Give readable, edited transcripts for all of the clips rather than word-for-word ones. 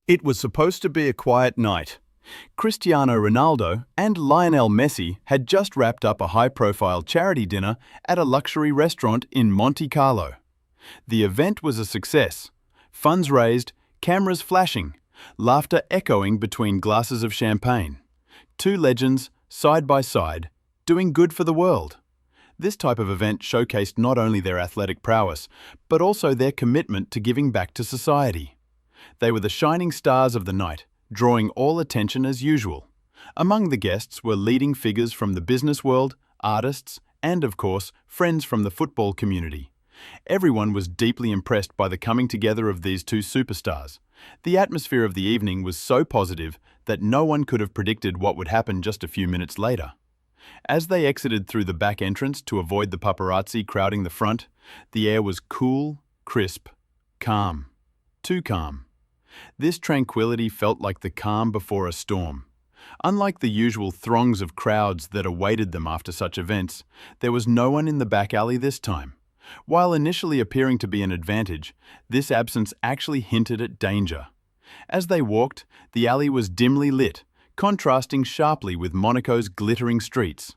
It was supposed to be a quiet night. Cristiano Ronaldo and Lionel Messi had just wrapped up a high-profile charity dinner at a luxury restaurant in Monte Carlo. The event was a success. Funds raised, cameras flashing, laughter echoing between glasses of champagne. Two legends, side by side, doing good for the world. This type of event showcased not only their athletic prowess, but also their commitment to giving back to society. They were the shining stars of the night, drawing all attention as usual. Among the guests were leading figures from the business world, artists, and of course, friends from the football community. Everyone was deeply impressed by the coming together of these two superstars. The atmosphere of the evening was so positive that no one could have predicted what would happen just a few minutes later. As they exited through the back entrance to avoid the paparazzi crowding the front, the air was cool, crisp, calm. Too calm. This tranquility felt like the calm before a storm. Unlike the usual throngs of crowds that awaited them after such events, there was no one in the back alley this time. While initially appearing to be an advantage, this absence actually hinted at danger. As they walked, the alley was dimly lit, contrasting sharply with Monaco's glittering streets.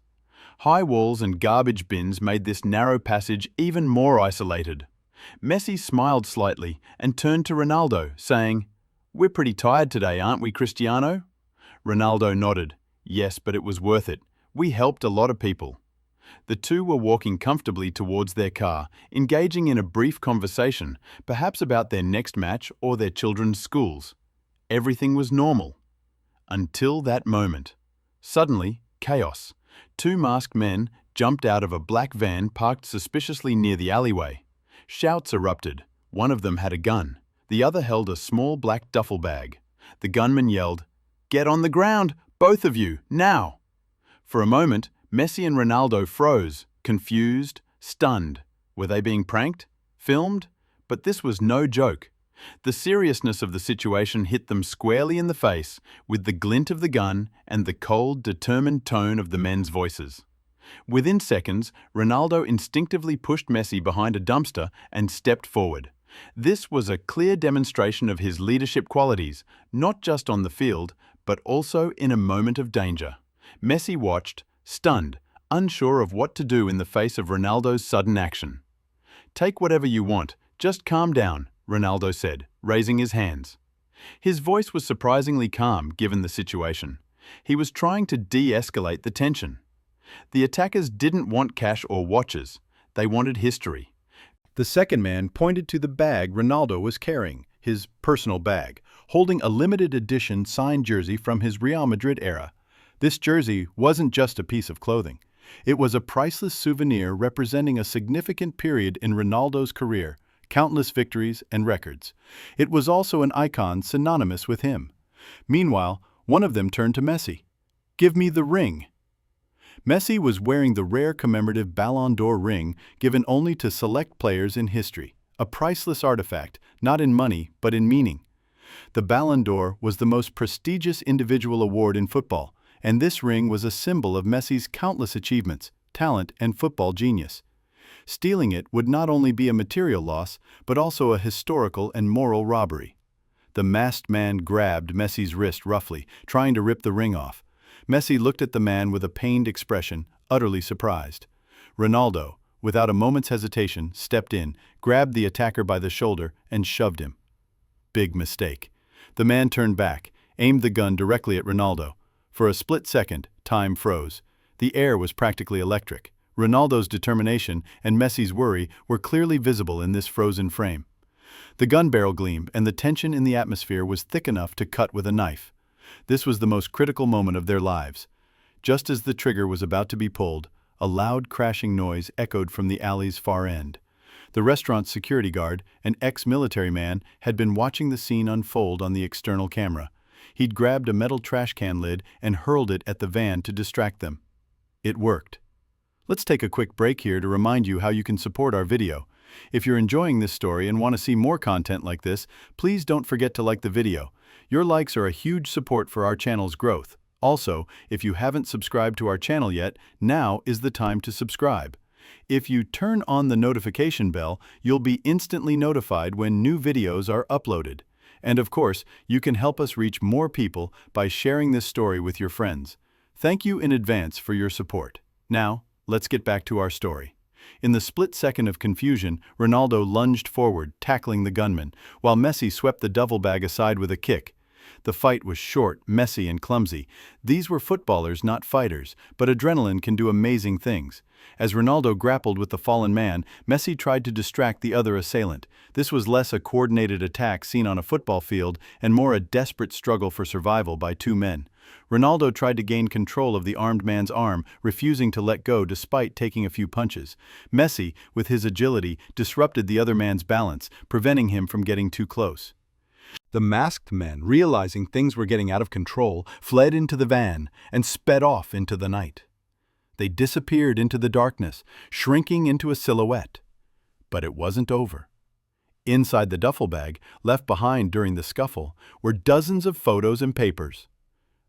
High walls and garbage bins made this narrow passage even more isolated. Messi smiled slightly and turned to Ronaldo, saying, "We're pretty tired today, aren't we, Cristiano?" Ronaldo nodded. "Yes, but it was worth it. We helped a lot of people." The two were walking comfortably towards their car, engaging in a brief conversation, perhaps about their next match or their children's schools. Everything was normal. Until that moment. Suddenly, chaos. Two masked men jumped out of a black van parked suspiciously near the alleyway. Shouts erupted. One of them had a gun. The other held a small black duffel bag. The gunman yelled, "Get on the ground, both of you, now!" For a moment, Messi and Ronaldo froze, confused, stunned. Were they being pranked? Filmed? But this was no joke. The seriousness of the situation hit them squarely in the face with the glint of the gun and the cold, determined tone of the men's voices. Within seconds, Ronaldo instinctively pushed Messi behind a dumpster and stepped forward. This was a clear demonstration of his leadership qualities, not just on the field, but also in a moment of danger. Messi watched, stunned, unsure of what to do in the face of Ronaldo's sudden action. "Take whatever you want, just calm down," Ronaldo said, raising his hands. His voice was surprisingly calm given the situation. He was trying to de-escalate the tension. The attackers didn't want cash or watches. They wanted history. The second man pointed to the bag Ronaldo was carrying, his personal bag, holding a limited edition signed jersey from his Real Madrid era. This jersey wasn't just a piece of clothing. It was a priceless souvenir representing a significant period in Ronaldo's career, countless victories and records. It was also an icon synonymous with him. Meanwhile, one of them turned to Messi. "Give me the ring." Messi was wearing the rare commemorative Ballon d'Or ring given only to select players in history, a priceless artifact, not in money but in meaning. The Ballon d'Or was the most prestigious individual award in football, and this ring was a symbol of Messi's countless achievements, talent, and football genius. Stealing it would not only be a material loss, but also a historical and moral robbery. The masked man grabbed Messi's wrist roughly, trying to rip the ring off. Messi looked at the man with a pained expression, utterly surprised. Ronaldo, without a moment's hesitation, stepped in, grabbed the attacker by the shoulder, and shoved him. Big mistake. The man turned back, aimed the gun directly at Ronaldo. For a split second, time froze. The air was practically electric. Ronaldo's determination and Messi's worry were clearly visible in this frozen frame. The gun barrel gleamed, and the tension in the atmosphere was thick enough to cut with a knife. This was the most critical moment of their lives. Just as the trigger was about to be pulled, a loud crashing noise echoed from the alley's far end. The restaurant's security guard, an ex-military man, had been watching the scene unfold on the external camera. He'd grabbed a metal trash can lid and hurled it at the van to distract them. It worked. Let's take a quick break here to remind you how you can support our video. If you're enjoying this story and want to see more content like this, please don't forget to like the video. Your likes are a huge support for our channel's growth. Also, if you haven't subscribed to our channel yet, now is the time to subscribe. If you turn on the notification bell, you'll be instantly notified when new videos are uploaded. And of course, you can help us reach more people by sharing this story with your friends. Thank you in advance for your support. Now, let's get back to our story. In the split second of confusion, Ronaldo lunged forward, tackling the gunman, while Messi swept the duffel bag aside with a kick. The fight was short, messy, and clumsy. These were footballers, not fighters, but adrenaline can do amazing things. As Ronaldo grappled with the fallen man, Messi tried to distract the other assailant. This was less a coordinated attack seen on a football field and more a desperate struggle for survival by two men. Ronaldo tried to gain control of the armed man's arm, refusing to let go despite taking a few punches. Messi, with his agility, disrupted the other man's balance, preventing him from getting too close. The masked men, realizing things were getting out of control, fled into the van and sped off into the night. They disappeared into the darkness, shrinking into a silhouette. But it wasn't over. Inside the duffel bag, left behind during the scuffle, were dozens of photos and papers.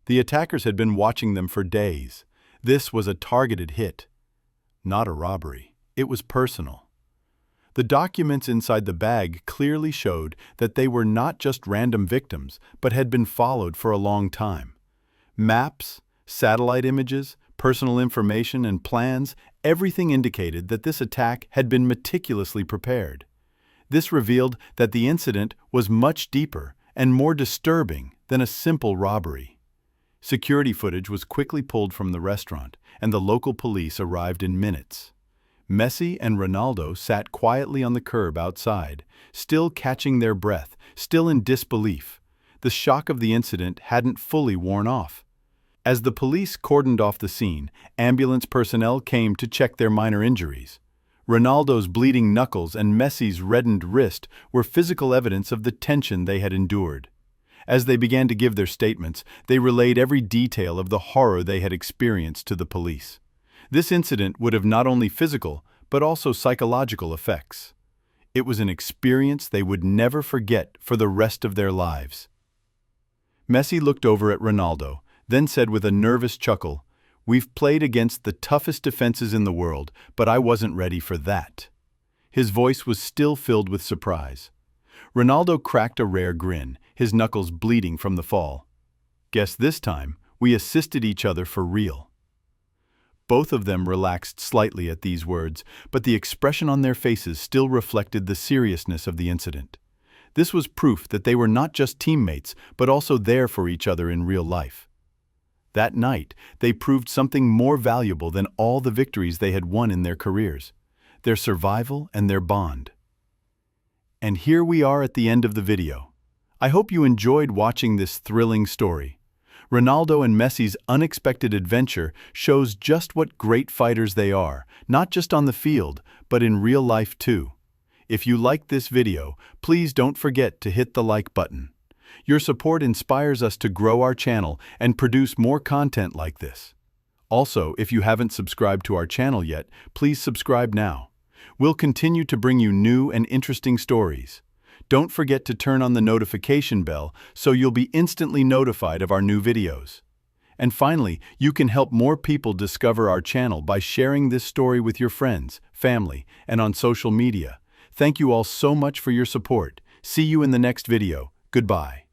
The attackers had been watching them for days. This was a targeted hit. Not a robbery. It was personal. The documents inside the bag clearly showed that they were not just random victims, but had been followed for a long time. Maps, satellite images, personal information, and plans, everything indicated that this attack had been meticulously prepared. This revealed that the incident was much deeper and more disturbing than a simple robbery. Security footage was quickly pulled from the restaurant, and the local police arrived in minutes. Messi and Ronaldo sat quietly on the curb outside, still catching their breath, still in disbelief. The shock of the incident hadn't fully worn off. As the police cordoned off the scene, ambulance personnel came to check their minor injuries. Ronaldo's bleeding knuckles and Messi's reddened wrist were physical evidence of the tension they had endured. As they began to give their statements, they relayed every detail of the horror they had experienced to the police. This incident would have not only physical, but also psychological effects. It was an experience they would never forget for the rest of their lives. Messi looked over at Ronaldo, then said with a nervous chuckle, "We've played against the toughest defenses in the world, but I wasn't ready for that." His voice was still filled with surprise. Ronaldo cracked a rare grin, his knuckles bleeding from the fall. "Guess this time, we assisted each other for real." Both of them relaxed slightly at these words, but the expression on their faces still reflected the seriousness of the incident. This was proof that they were not just teammates, but also there for each other in real life. That night, they proved something more valuable than all the victories they had won in their careers: their survival and their bond. And here we are at the end of the video. I hope you enjoyed watching this thrilling story. Ronaldo and Messi's unexpected adventure shows just what great fighters they are, not just on the field, but in real life too. If you liked this video, please don't forget to hit the like button. Your support inspires us to grow our channel and produce more content like this. Also, if you haven't subscribed to our channel yet, please subscribe now. We'll continue to bring you new and interesting stories. Don't forget to turn on the notification bell so you'll be instantly notified of our new videos. And finally, you can help more people discover our channel by sharing this story with your friends, family, and on social media. Thank you all so much for your support. See you in the next video. Goodbye.